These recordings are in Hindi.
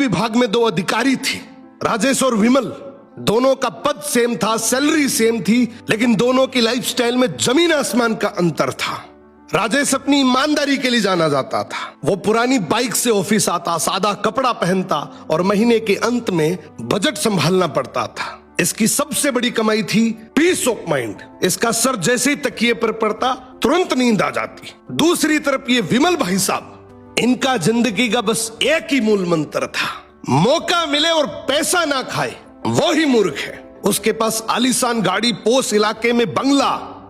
विभाग में 2 अधिकारी थे, राजेश और विमल। दोनों का पद सेम था, सैलरी सेम थी, लेकिन दोनों की लाइफस्टाइल में जमीन आसमान का अंतर था। राजेश अपनी ईमानदारी के लिए जाना जाता था। वो पुरानी बाइक से ऑफिस आता, सादा कपड़ा पहनता और महीने के अंत में बजट संभालना पड़ता था। इसकी सबसे बड़ी कमाई थी पीस ऑफ माइंड। इसका सर जैसे ही तकिए पर पड़ता तुरंत नींद आ जाती। दूसरी तरफ ये विमल भाई साहब, इनका जिंदगी का बस एक ही मूल मंत्र था, मौका मिले और पैसा ना खाए वो ही मूर्ख है। उसके पास आलीशान गाड़ी, पोस्ट इलाके में बंगला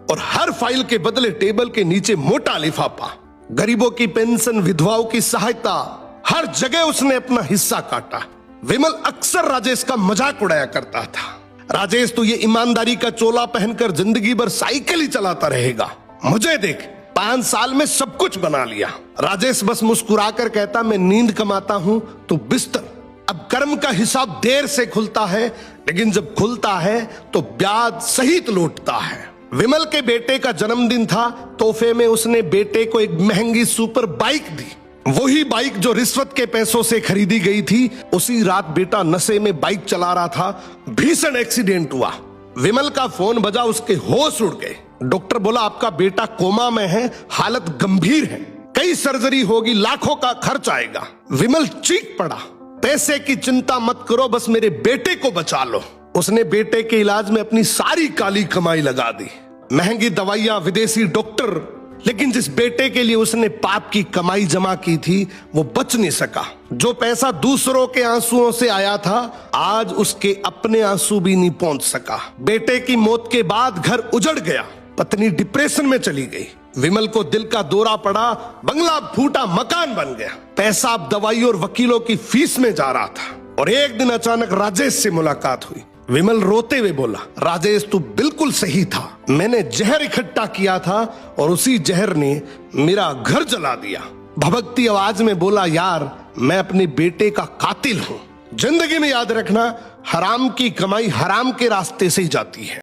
और हर फाइल के बदले टेबल के नीचे मोटा लिफाफा। गरीबों की पेंशन, विधवाओं की सहायता, हर जगह उसने अपना हिस्सा काटा। विमल अक्सर राजेश का मजाक उड़ाया करता था। राजेश तो ये ईमानदारी का चोला पहनकर जिंदगी भर साइकिल ही चलाता रहेगा, मुझे देख 5 साल में सब कुछ बना लिया। राजेश बस मुस्कुराकर कहता, मैं नींद कमाता हूं तो बिस्तर। अब कर्म का हिसाब देर से खुलता है, लेकिन जब खुलता है तो ब्याज सहित लौटता है। विमल के बेटे का जन्मदिन था, तोहफे में उसने बेटे को एक महंगी सुपर बाइक दी। वही बाइक जो रिश्वत के पैसों से खरीदी गई थी। उसी रात बेटा नशे में बाइक चला रहा था, भीषण एक्सीडेंट हुआ। विमल का फोन बजा, उसके होश उड़ गए। डॉक्टर बोला आपका बेटा कोमा में है, हालत गंभीर है, कई सर्जरी होगी, लाखों का खर्च आएगा। विमल चीख पड़ा, पैसे की चिंता मत करो, बस मेरे बेटे को बचा लो। उसने बेटे के इलाज में अपनी सारी काली कमाई लगा दी, महंगी दवाइयां, विदेशी डॉक्टर, लेकिन जिस बेटे के लिए उसने पाप की कमाई जमा की थी वो बच नहीं सका। जो पैसा दूसरों के आंसुओं से आया था, आज उसके अपने आंसू भी नहीं पहुंच सका। बेटे की मौत के बाद घर उजड़ गया, पत्नी डिप्रेशन में चली गई। विमल को दिल का दौरा पड़ा, बंगला फूटा, मकान बन गया। पैसा अब दवाई और वकीलों की फीस में जा रहा था। और एक दिन अचानक राजेश से मुलाकात हुई। विमल रोते हुए बोला, राजेश तू बिल्कुल सही था, मैंने जहर इकट्ठा किया था और उसी जहर ने मेरा घर जला दिया। भभकती आवाज में बोला, यार मैं अपने बेटे का कातिल हूं। जिंदगी में याद रखना, हराम की कमाई हराम के रास्ते से ही जाती है।